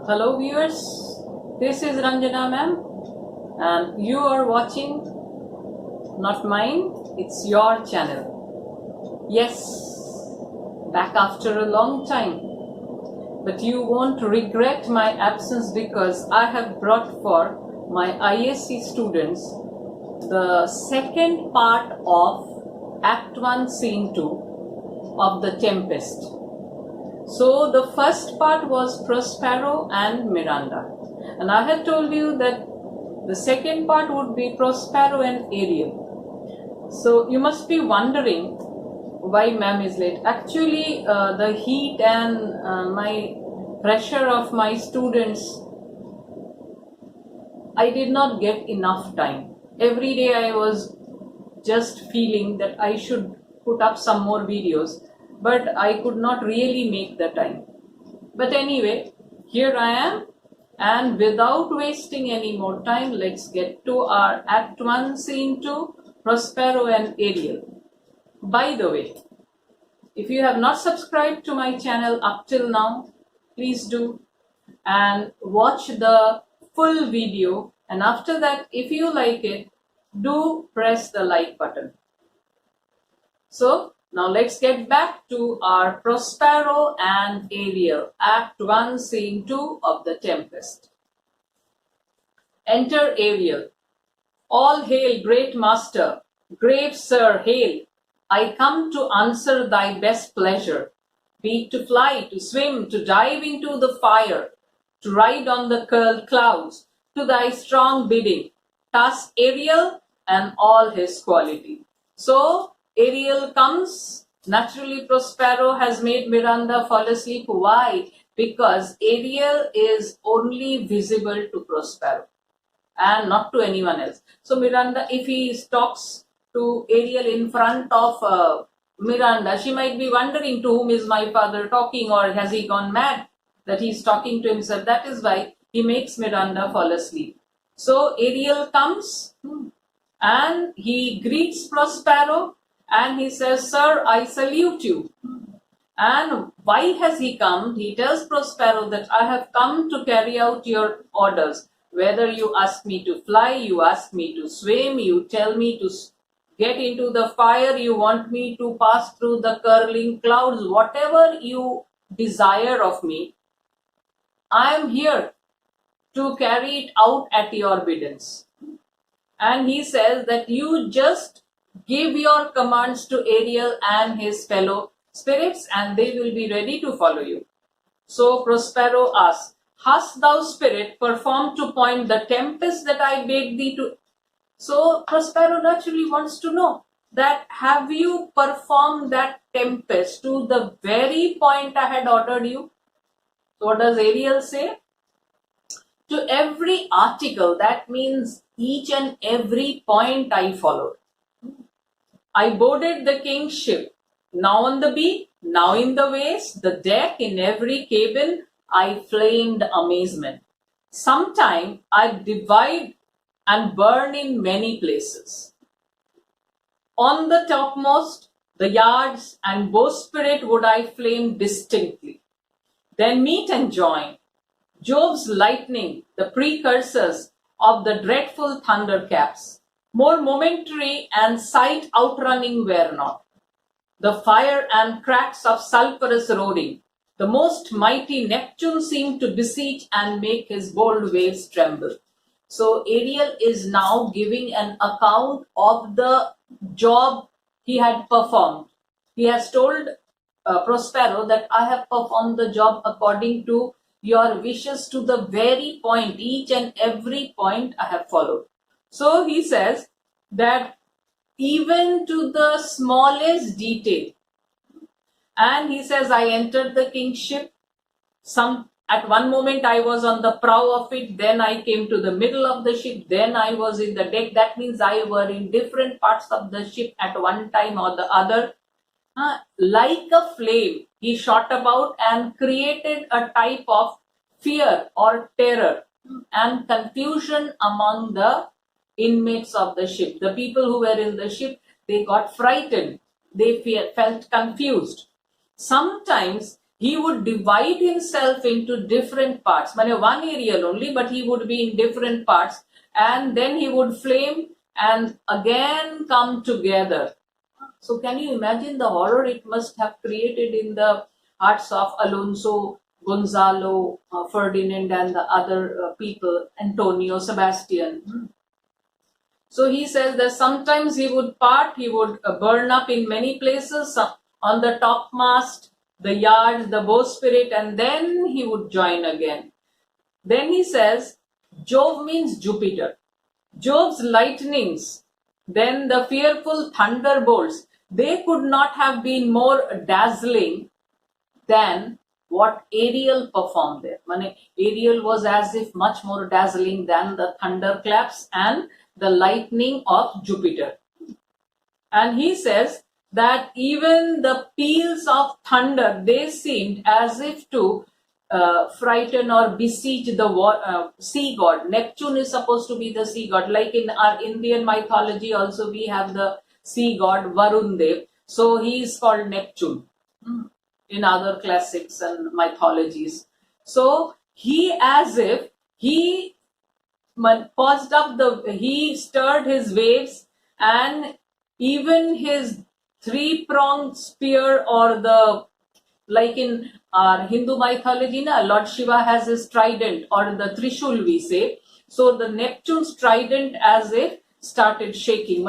Hello viewers, this is Ranjana ma'am and you are watching not mine, it's your channel. Yes, back after a long time, but you won't regret my absence because I have brought for my ISC students the second part of Act 1 Scene 2 of the Tempest. So the first part was Prospero and Miranda, and I had told you that the second part would be Prospero and Ariel. So you must be wondering why ma'am is late. Actually the heat and my pressure of my students, I did not get enough time. Every day I was just feeling that I should put up some more videos, but I could not really make the time. But anyway, here I am, and without wasting any more time, let's get to our Act 1 Scene 2, Prospero and Ariel. By the way, if you have not subscribed to my channel up till now, please do and watch the full video, and after that, if you like it, do press the like button. So now let's get back to our Prospero and Ariel, Act 1, Scene 2 of the Tempest. Enter Ariel. All hail, great master, grave sir, hail. I come to answer thy best pleasure, be it to fly, to swim, to dive into the fire, to ride on the curled clouds, to thy strong bidding. Task Ariel and all his quality. So Ariel comes. Naturally, Prospero has made Miranda fall asleep. Why? Because Ariel is only visible to Prospero and not to anyone else. So Miranda, if he talks to Ariel in front of Miranda, she might be wondering, to whom is my father talking, or has he gone mad that he's talking to himself? That is why he makes Miranda fall asleep. So Ariel comes and he greets Prospero. And he says, sir, I salute you. And why has he come? He tells Prospero that I have come to carry out your orders. Whether you ask me to fly, you ask me to swim, you tell me to get into the fire, you want me to pass through the curling clouds, whatever you desire of me, I am here to carry it out at your biddance. And he says that you just give your commands to Ariel and his fellow spirits, and they will be ready to follow you. So Prospero asks, hast thou, spirit, performed to point the tempest that I bade thee to? So Prospero naturally wants to know that, have you performed that tempest to the very point I had ordered you? So what does Ariel say? To every article, that means each and every point I followed. I boarded the king's ship, now on the beak, now in the waist, the deck, in every cabin, I flamed amazement. Sometime I divide and burn in many places. On the topmost, the yards and bowsprit would I flame distinctly. Then meet and join Jove's lightning, the precursors of the dreadful thunder caps. More momentary and sight outrunning were not. The fire and cracks of sulphurous roaring, the most mighty Neptune seemed to beseech and make his bold waves tremble. So Ariel is now giving an account of the job he had performed. He has told Prospero that I have performed the job according to your wishes to the very point, each and every point I have followed. So he says that even to the smallest detail, and he says, I entered the king's ship. At one moment I was on the prow of it, then I came to the middle of the ship, then I was in the deck. That means I were in different parts of the ship at one time or the other. Like a flame, he shot about and created a type of fear or terror and confusion among the inmates of the ship. The people who were in the ship, they got frightened. They felt confused. Sometimes he would divide himself into different parts. One Ariel only, but he would be in different parts, and then he would flame and again come together. So can you imagine the horror it must have created in the hearts of Alonso, Gonzalo, Ferdinand, and the other people, Antonio, Sebastian. So he says that sometimes he would part, he would burn up in many places, on the topmast, the yard, the bowsprit, and then he would join again. Then he says, Jove means Jupiter. Jove's lightnings, then the fearful thunderbolts, they could not have been more dazzling than what Ariel performed there. Ariel was as if much more dazzling than the thunderclaps and the lightning of Jupiter. And he says that even the peals of thunder, they seemed as if to frighten or besiege the sea god. Neptune is supposed to be the sea god. Like in our Indian mythology also we have the sea god Varun Dev. So he is called Neptune in other classics and mythologies. So he, as if he paused up he stirred his waves, and even his three-pronged spear, or like in our Hindu mythology, Lord Shiva has his trident, or the Trishul we say. So the Neptune's trident as if started shaking.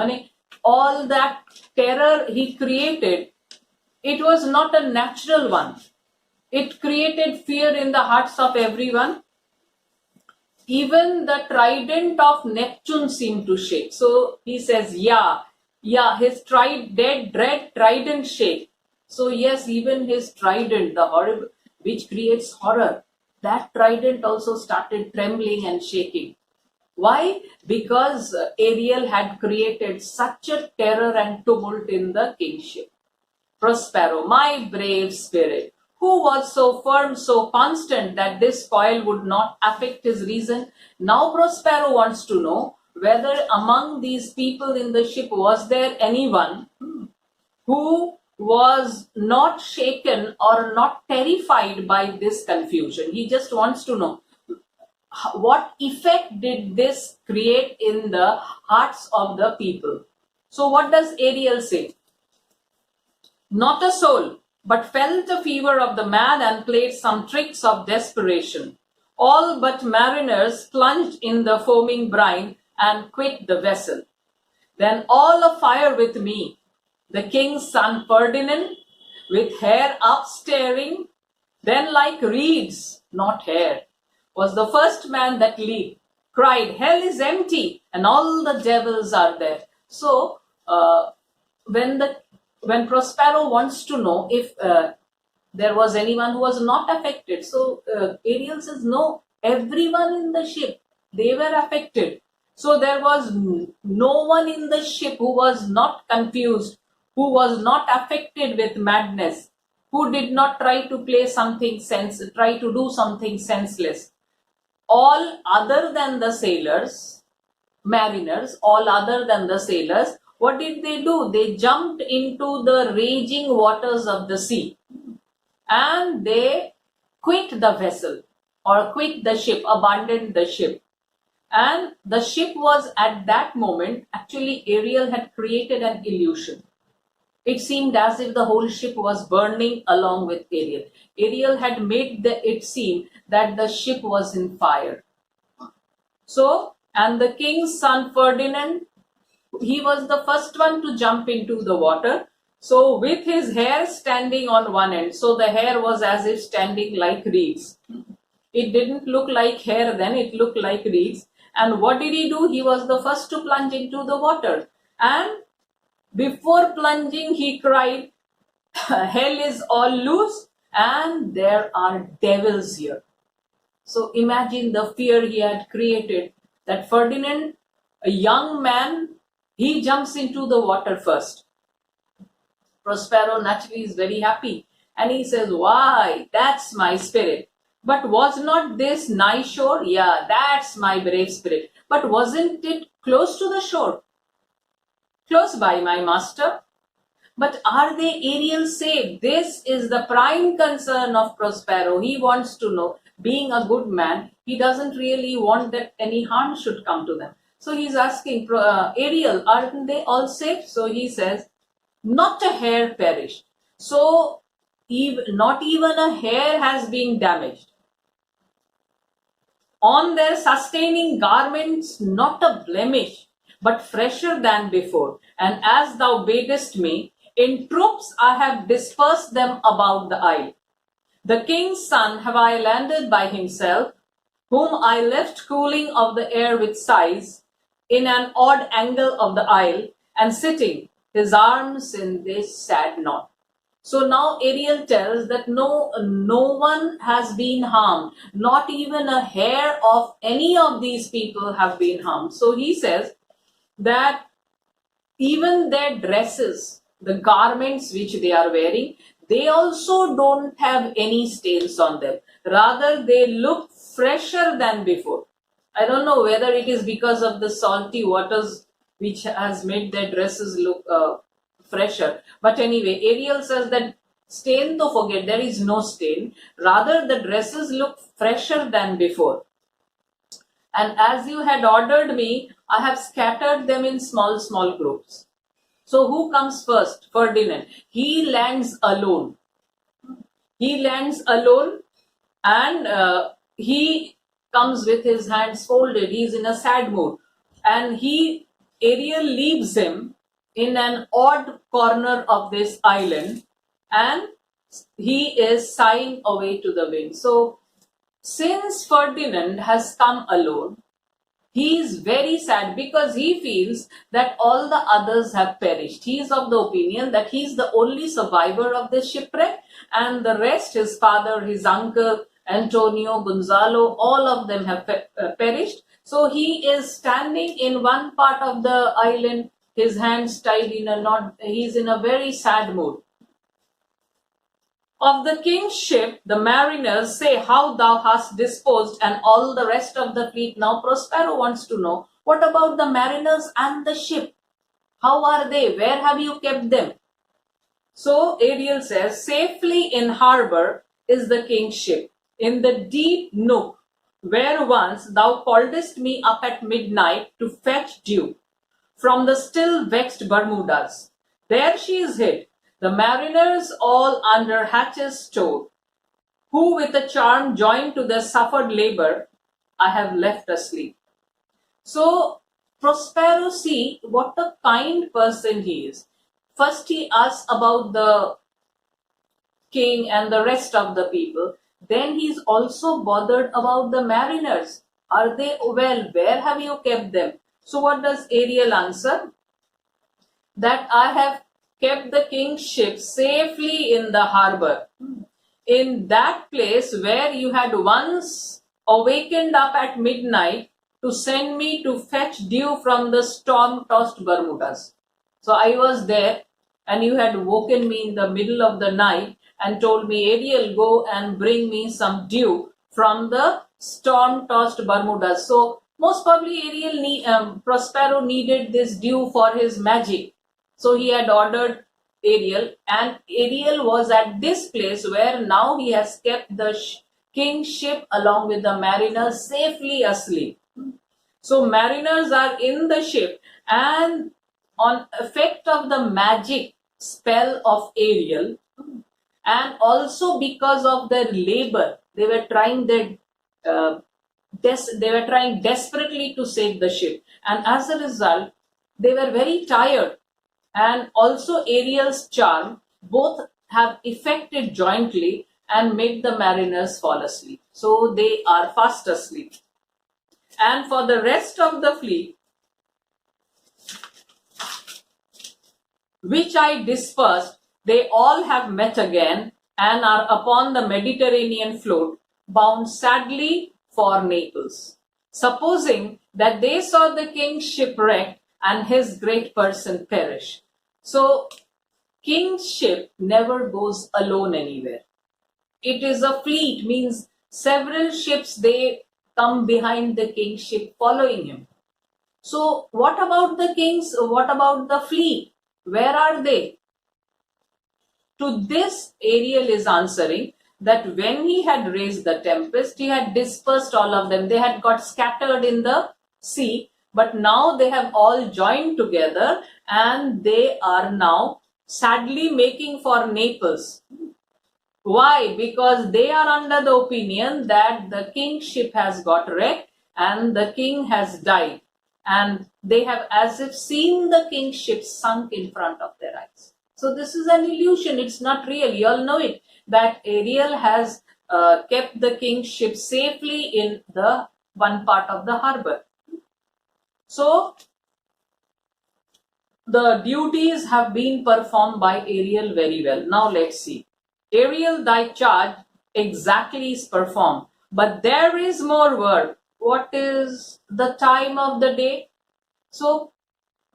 All that terror he created, it was not a natural one. It created fear in the hearts of everyone. Even the trident of Neptune seemed to shake. So he says, his dread trident shake. So yes, even his trident, the horrible, which creates horror, that trident also started trembling and shaking. Why? Because Ariel had created such a terror and tumult in the kingship. Prospero, my brave spirit, who was so firm, so constant that this coil would not affect his reason. Now Prospero wants to know whether among these people in the ship was there anyone who was not shaken or not terrified by this confusion. He just wants to know what effect did this create in the hearts of the people. So what does Ariel say? Not a soul, but felt the fever of the mad and played some tricks of desperation. All but mariners plunged in the foaming brine and quit the vessel. Then all afire with me, the king's son Ferdinand, with hair up staring, then like reeds, not hair, was the first man that leaped, cried, hell is empty, and all the devils are there. So, when Prospero wants to know if there was anyone who was not affected, so Ariel says, no, everyone in the ship, they were affected. So there was no one in the ship who was not confused, who was not affected with madness, who did not try to do something senseless. All other than the sailors, mariners, all other than the sailors, what did they do? They jumped into the raging waters of the sea and they quit the vessel or quit the ship, abandoned the ship. And the ship was at that moment, actually Ariel had created an illusion. It seemed as if the whole ship was burning along with Ariel. Ariel had made it seem that the ship was in fire. So, and the king's son Ferdinand, he was the first one to jump into the water. So with his hair standing on one end, so the hair was as if standing like reeds. It didn't look like hair then, it looked like reeds. And what did he do? He was the first to plunge into the water. And before plunging, he cried, hell is all loose and there are devils here. So imagine the fear he had created, that Ferdinand, a young man, he jumps into the water first. Prospero naturally is very happy and he says, why, that's my spirit. But was not this nigh shore? Yeah, that's my brave spirit. But wasn't it close to the shore? Close by, my master. But are they Ariel safe? This is the prime concern of Prospero. He wants to know, being a good man, he doesn't really want that any harm should come to them. So he's asking, Ariel, aren't they all safe? So he says, not a hair perished. So not even a hair has been damaged. On their sustaining garments, not a blemish, but fresher than before. And as thou badest me, in troops I have dispersed them about the isle. The king's son have I landed by himself, whom I left cooling of the air with sighs, in an odd angle of the isle, and sitting, his arms in this sad knot. So now Ariel tells that no one has been harmed, not even a hair of any of these people have been harmed. So he says that even their dresses, the garments which they are wearing, they also don't have any stains on them. Rather, they look fresher than before. I don't know whether it is because of the salty waters which has made their dresses look fresher. But anyway, Ariel says that stain, to forget, there is no stain. Rather, the dresses look fresher than before. And as you had ordered me, I have scattered them in small groups. So who comes first? Ferdinand. He lands alone. And he comes with his hands folded. He's in a sad mood. And Ariel leaves him in an odd corner of this island, and he is sighing away to the wind. So since Ferdinand has come alone, he is very sad because he feels that all the others have perished. He is of the opinion that he is the only survivor of this shipwreck, and the rest, his father, his uncle, Antonio, Gonzalo, all of them have perished. So he is standing in one part of the island, his hands tied in a knot. He is in a very sad mood. Of the king's ship, the mariners say how thou hast disposed, and all the rest of the fleet. Now Prospero wants to know, what about the mariners and the ship? How are they? Where have you kept them? So Ariel says, safely in harbor is the king's ship, in the deep nook where once thou calledst me up at midnight to fetch dew from the still vexed Bermudas. There she is hid, the mariners all under hatches stowed, who with a charm joined to their suffered labor, I have left asleep. So Prospero, see what a kind person he is. First he asks about the king and the rest of the people. Then he is also bothered about the mariners. Are they well? Where have you kept them? So what does Ariel answer? That I have kept the king's ship safely in the harbor, in that place where you had once awakened up at midnight to send me to fetch dew from the storm-tossed Bermudas. So I was there, and you had woken me in the middle of the night and told me, Ariel, go and bring me some dew from the storm-tossed Bermudas. So most probably Prospero needed this dew for his magic. So he had ordered Ariel, and Ariel was at this place where now he has kept the king's ship along with the mariners safely asleep. So mariners are in the ship, and on effect of the magic spell of Ariel, and also because of their labor, they were trying desperately to save the ship, and as a result, they were very tired. And also Ariel's charm, both have effected jointly and made the mariners fall asleep. So they are fast asleep. And for the rest of the fleet, which I dispersed, they all have met again and are upon the Mediterranean float, bound sadly for Naples, supposing that they saw the king's shipwrecked and his great person perish. So, king's ship never goes alone anywhere. It is a fleet, means several ships, they come behind the king's ship following him. So, what about the fleet? Where are they? To this, Ariel is answering that when he had raised the tempest, he had dispersed all of them. They had got scattered in the sea, but now they have all joined together and they are now sadly making for Naples. Why? Because they are under the opinion that the king's ship has got wrecked and the king has died. And they have as if seen the king's ship sunk in front of their eyes. So this is an illusion. It's not real. You all know it. That Ariel has kept the king's ship safely in the one part of the harbor. So the duties have been performed by Ariel very well. Now let's see. Ariel, thy charge exactly is performed, but there is more work. What is the time of the day? So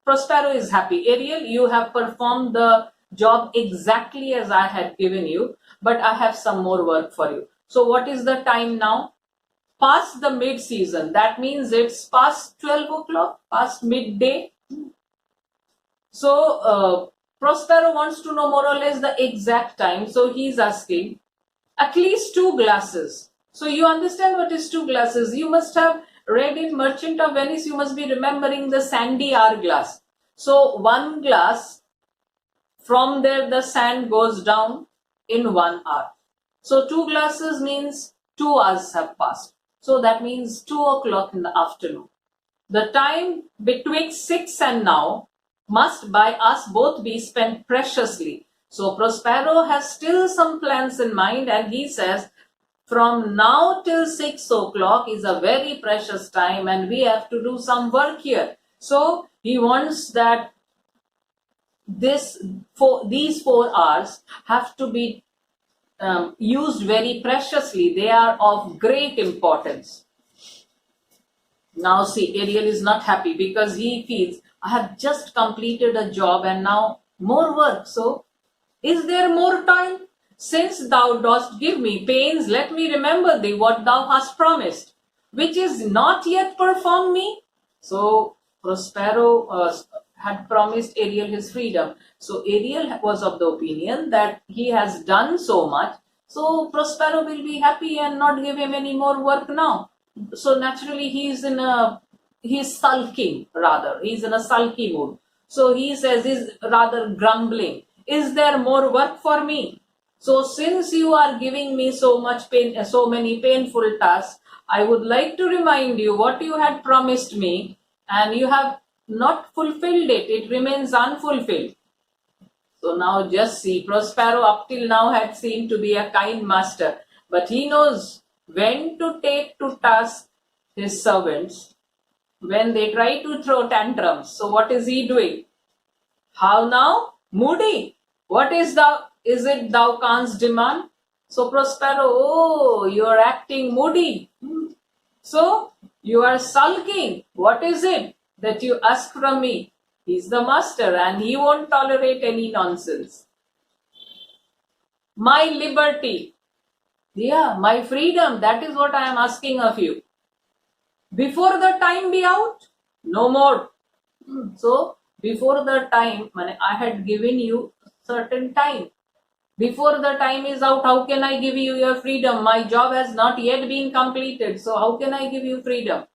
Prospero is happy. Ariel, you have performed the job exactly as I had given you, but I have some more work for you. So what is the time now? Past the mid-season. That means it's past 12 o'clock, past midday. So Prospero wants to know more or less the exact time. So he's asking at least 2 glasses. So you understand what is 2 glasses. You must have read in Merchant of Venice. You must be remembering the sandy hourglass. So 1 glass, from there the sand goes down in 1 hour. So 2 glasses means 2 hours have passed. So that means 2 o'clock in the afternoon. The time betwixt 6 and now must by us both be spent preciously. So Prospero has still some plans in mind and he says from now till 6 o'clock is a very precious time and we have to do some work here. So he wants that these 4 hours have to be used very preciously. They are of great importance. Now see, Ariel is not happy because he feels I have just completed a job and now more work. So is there more time? Since thou dost give me pains, let me remember thee what thou hast promised, which is not yet performed me. So Prospero had promised Ariel his freedom. So Ariel was of the opinion that he has done so much, so Prospero will be happy and not give him any more work now. So naturally he's sulking rather. He's in a sulky mood. So he says, he's rather grumbling. Is there more work for me? So since you are giving me so much pain, so many painful tasks, I would like to remind you what you had promised me and you have not fulfilled it. It remains unfulfilled. So now just see, Prospero up till now had seemed to be a kind master, but he knows when to take to task his servants when they try to throw tantrums. So what is he doing? How now? Moody. What is it thou canst demand? So Prospero, oh, you are acting moody. So you are sulking. What is it that you ask from me? He's the master and he won't tolerate any nonsense. My liberty. Yeah, my freedom. That is what I am asking of you. Before the time be out? No more. So before the time, I had given you certain time. Before the time is out, how can I give you your freedom? My job has not yet been completed. So how can I give you freedom?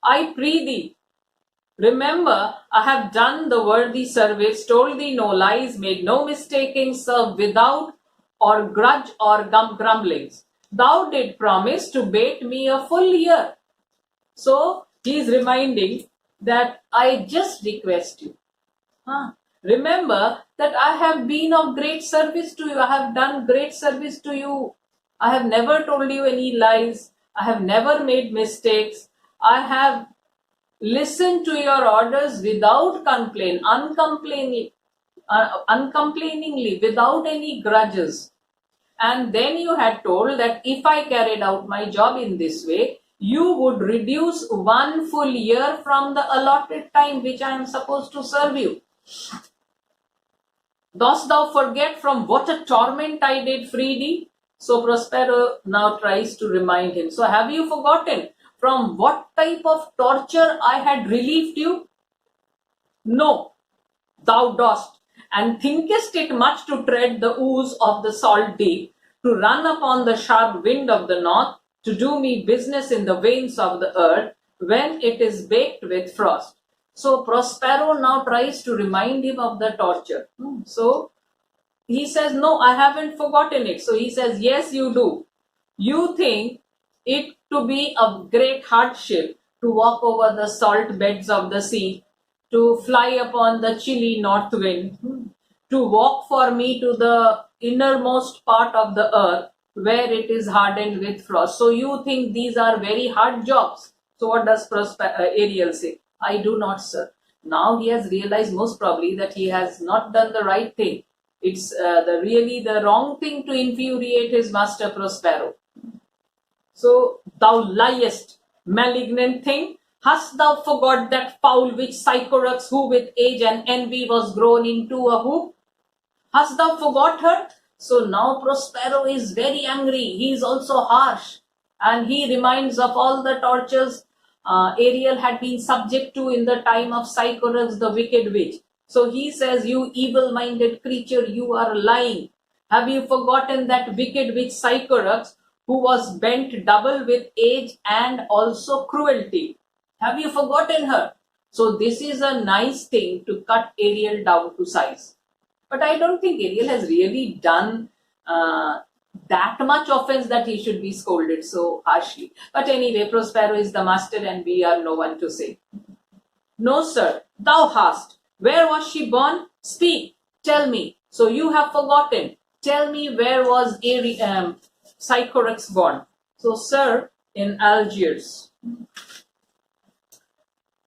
I pray thee. Remember, I have done the worthy service, told thee no lies, made no mistaking, served without or grudge or grumblings. Thou did promise to bait me a full year. So he is reminding that I just request you. Remember that I have been of great service to you. I have done great service to you. I have never told you any lies. I have never made mistakes. I have listened to your orders without complaint, uncomplainingly, without any grudges. And then you had told that if I carried out my job in this way, you would reduce 1 full year from the allotted time which I am supposed to serve you. Dost thou forget from what a torment I did free thee? So Prospero now tries to remind him. So have you forgotten from what type of torture I had relieved you? No, thou dost. and thinkest it much to tread the ooze of the salt deep, to run upon the sharp wind of the north, to do me business in the veins of the earth, when it is baked with frost. So Prospero now tries to remind him of the torture. So he says, no, I haven't forgotten it. So he says, yes, you do. You think it to be a great hardship to walk over the salt beds of the sea, to fly upon the chilly north wind, to walk for me to the innermost part of the earth where it is hardened with frost. So you think these are very hard jobs. So what does Ariel say? I do not, sir. Now he has realized most probably that he has not done the right thing. It's really the wrong thing to infuriate his master Prospero. So thou liest, malignant thing. Hast thou forgot that fowl which Sycorax, who with age and envy was grown into a hoop? Hast thou forgot her? So now Prospero is very angry. He is also harsh. And he reminds of all the tortures Ariel had been subject to in the time of Sycorax, the wicked witch. So he says, you evil-minded creature, you are lying. Have you forgotten that wicked witch Sycorax, who was bent double with age and also cruelty? Have you forgotten her? So this is a nice thing to cut Ariel down to size. But I don't think Ariel has really done that much offense that he should be scolded so harshly. But anyway, Prospero is the master and we are no one to say. No, sir, thou hast. Where was she born? Speak, tell me. So you have forgotten. Tell me, where was Sycorax born? So, sir, in Algiers.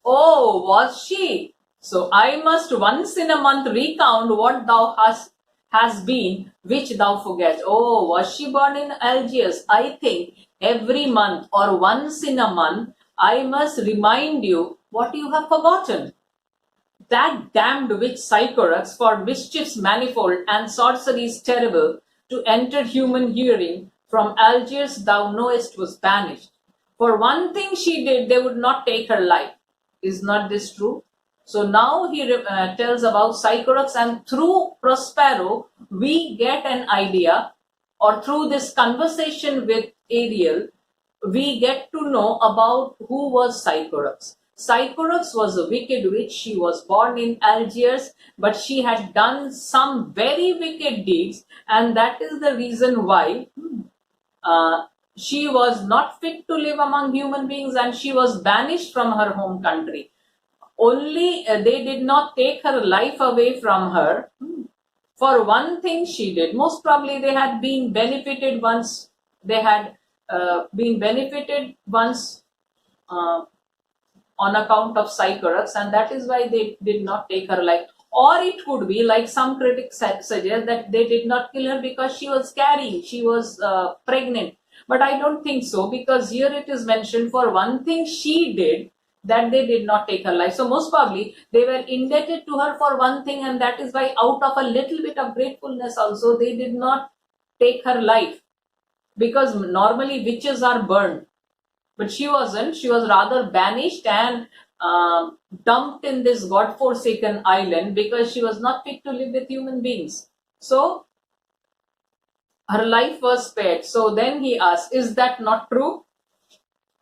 Oh, was she? So I must once in a month recount what thou has been, which thou forget. Oh, was she born in Algiers? I think every month or once in a month, I must remind you what you have forgotten. That damned witch Sycorax, for mischiefs manifold and sorceries terrible, to enter human hearing, from Algiers thou knowest was banished. For one thing she did, they would not take her life. Is not this true? So now he tells about Sycorax, and through Prospero, we get an idea, or through this conversation with Ariel, we get to know about who was Sycorax. Sycorax was a wicked witch. She was born in Algiers, but she had done some very wicked deeds, and that is the reason why she was not fit to live among human beings, and she was banished from her home country. Only they did not take her life away from her. For one thing she did, most probably they had been benefited once. They had been benefited once on account of Sycorax, and that is why they did not take her life. Or it could be, like some critics suggest, that they did not kill her because she was carrying, she was pregnant. But I don't think so, because here it is mentioned, for one thing she did, that they did not take her life. So most probably they were indebted to her for one thing, and that is why out of a little bit of gratefulness also they did not take her life, because normally witches are burned. But she wasn't. She was rather banished and dumped in this God-forsaken island because she was not fit to live with human beings. So her life was spared. So then he asked, is that not true?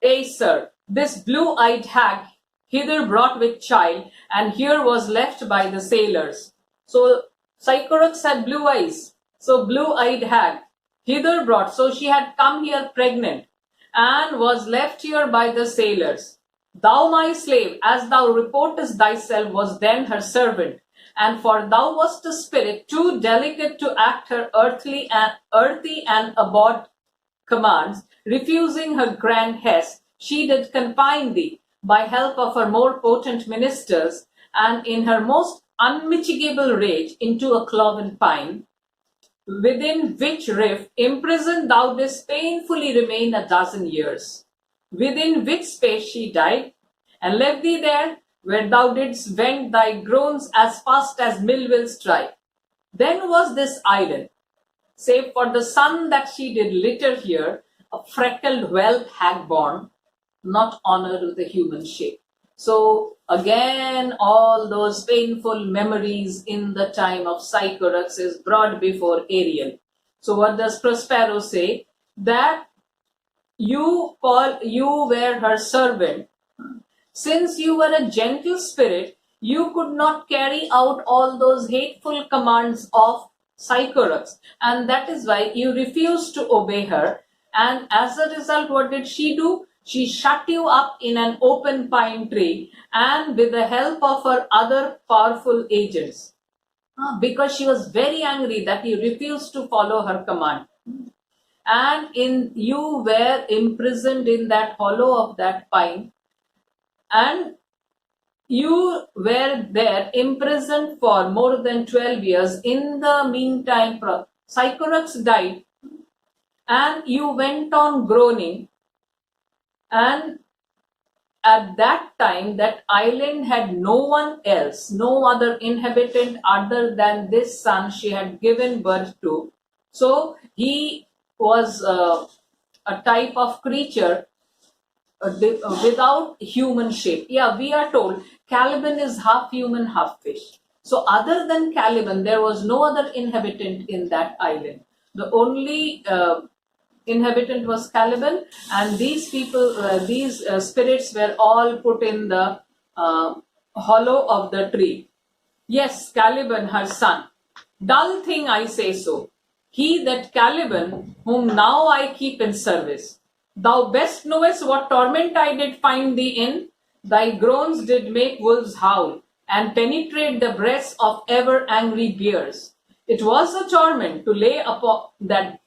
Ay, sir, this blue-eyed hag hither brought with child, and here was left by the sailors. So Sycorax had blue eyes. So blue-eyed hag hither brought. So she had come here pregnant and was left here by the sailors. Thou, my slave, as thou reportest thyself, was then her servant, and for thou wast a spirit too delicate to act her earthy and abhorred commands, refusing her grand hest, she did confine thee by help of her more potent ministers, and in her most unmitigable rage into a cloven pine, within which rift imprisoned thou didst painfully remain a dozen years, within which space she died, and left thee there, where thou didst vent thy groans as fast as mill will strike. Then was this island, save for the sun that she did litter here, a freckled whelp hag born, not honored with a human shape. So again, all those painful memories in the time of Sycorax is brought before Ariel. So what does Prospero say? That you were her servant. Since you were a gentle spirit, you could not carry out all those hateful commands of Sycorax, and that is why you refused to obey her. And as a result, what did she do? She shut you up in an open pine tree, and with the help of her other powerful agents, because she was very angry that you refused to follow her command. And you were imprisoned in that hollow of that pine, and you were there imprisoned for more than 12 years. In the meantime, Sycorax died, and you went on groaning. And at that time, that island had no one else, no other inhabitant other than this son she had given birth to. So he was a type of creature without human shape. Yeah, we are told Caliban is half human, half fish. So other than Caliban, there was no other inhabitant in that island. The only inhabitant was Caliban, and these people, these spirits were all put in the hollow of the tree. Yes, Caliban, her son. Dull thing, I say so. He that Caliban, whom now I keep in service. Thou best knowest what torment I did find thee in. Thy groans did make wolves howl, and penetrate the breasts of ever angry bears. It was a torment to lay upon that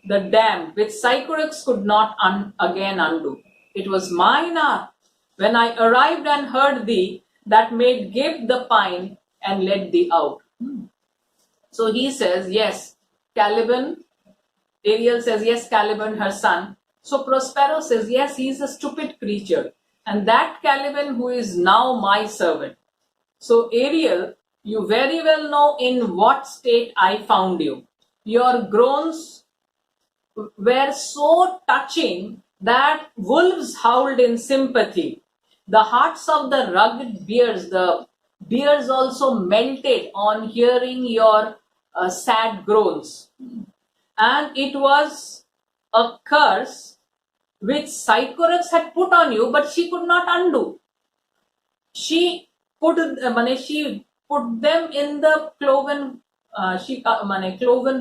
the dam which Sycorax could not again undo. It was mine hour when I arrived and heard thee, that made gape the pine and let thee out. So he says, yes, Caliban. Ariel says, yes, Caliban, her son. So Prospero says, yes, he is a stupid creature. And that Caliban who is now my servant. So Ariel, you very well know in what state I found you. Your groans were so touching that wolves howled in sympathy. The hearts of the rugged bears, the bears also melted on hearing your sad groans. And it was a curse which Sycorax had put on you, but she could not undo. She put them in the cloven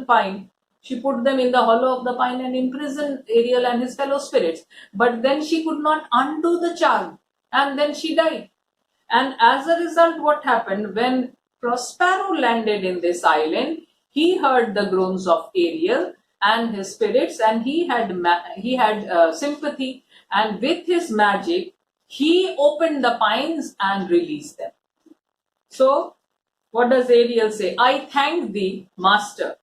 pine. She put them in the hollow of the pine and imprisoned Ariel and his fellow spirits. But then she could not undo the charm, and then she died. And as a result, what happened when Prospero landed in this island? He heard the groans of Ariel and his spirits, and he had sympathy, and with his magic he opened the pines and released them. So what does Ariel say? I thank thee, master.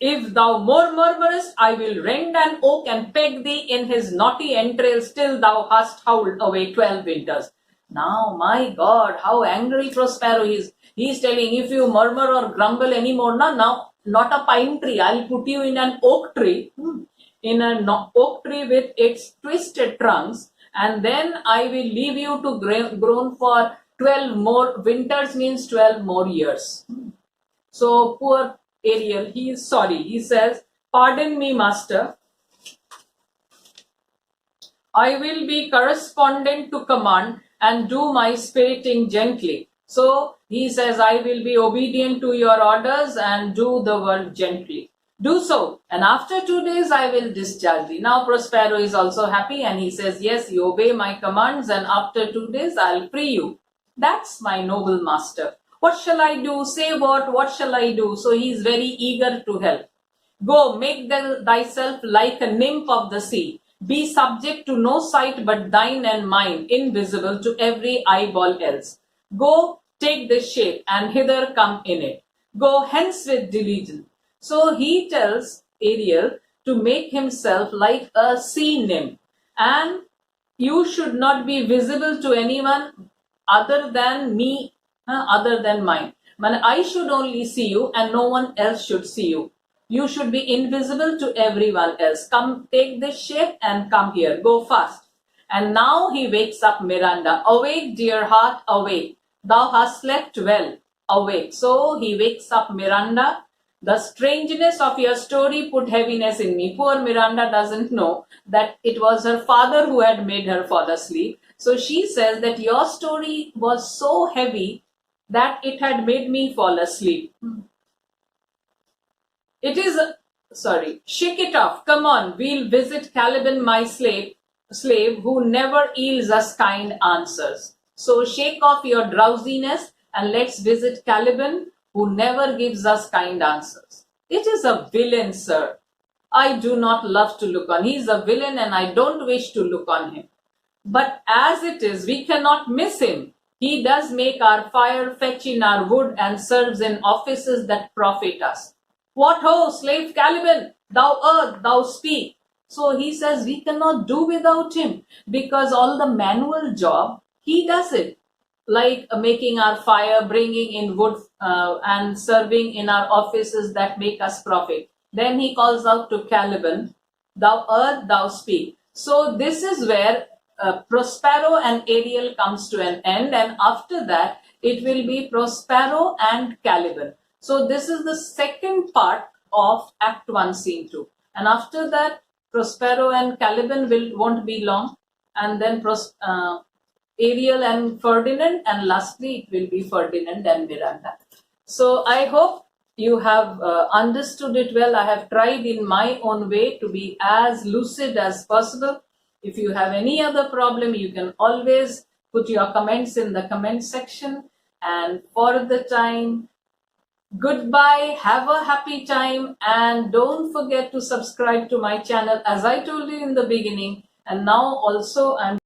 If thou more murmurest, I will rend an oak and peg thee in his knotty entrails till thou hast howled away 12 winters. Now, my God, how angry Prospero is. He is telling, if you murmur or grumble anymore, now not a pine tree, I'll put you in an oak tree, in an oak tree with its twisted trunks, and then I will leave you to groan for 12 more winters, means 12 more years. So poor Ariel, he is sorry. He says, pardon me, master. I will be correspondent to command and do my spiriting gently. So he says, I will be obedient to your orders and do the work gently. Do so, and after 2 days I will discharge thee. Now Prospero is also happy, and he says, yes, you obey my commands, and after 2 days I'll free you. That's my noble master. What shall I do? Say what shall I do? So he is very eager to help. Go, make thyself like a nymph of the sea. Be subject to no sight but thine and mine, invisible to every eyeball else. Go, take this shape, and hither come in it. Go hence with diligence. So he tells Ariel to make himself like a sea nymph, and you should not be visible to anyone other than me, other than mine. I should only see you, and no one else should see you. You should be invisible to everyone else. Come, take this shape and come here. Go fast. And now he wakes up Miranda. Awake, dear heart, awake. Thou hast slept well. Awake. So he wakes up Miranda. The strangeness of your story put heaviness in me. Poor Miranda doesn't know that it was her father who had made her fall asleep. So she says that your story was so heavy that it had made me fall asleep. It is, sorry, shake it off. Come on, we'll visit Caliban, my slave who never yields us kind answers. So shake off your drowsiness and let's visit Caliban, who never gives us kind answers. It is a villain, sir. I do not love to look on. He is a villain and I don't wish to look on him. But as it is, we cannot miss him. He does make our fire, fetch in our wood, and serves in offices that profit us. What ho, slave Caliban, thou earth, thou speak. So he says we cannot do without him because all the manual job, he does it. Like making our fire, bringing in wood and serving in our offices that make us profit. Then he calls out to Caliban, thou earth, thou speak. So this is where Prospero and Ariel comes to an end, and after that it will be Prospero and Caliban. So this is the second part of Act 1, Scene 2. And after that, Prospero and Caliban won't be long, and then Ariel and Ferdinand, and lastly it will be Ferdinand and Miranda. So I hope you have understood it well. I have tried in my own way to be as lucid as possible. If you have any other problem, you can always put your comments in the comment section. And for the time, goodbye, have a happy time, and don't forget to subscribe to my channel as I told you in the beginning. And now also I'm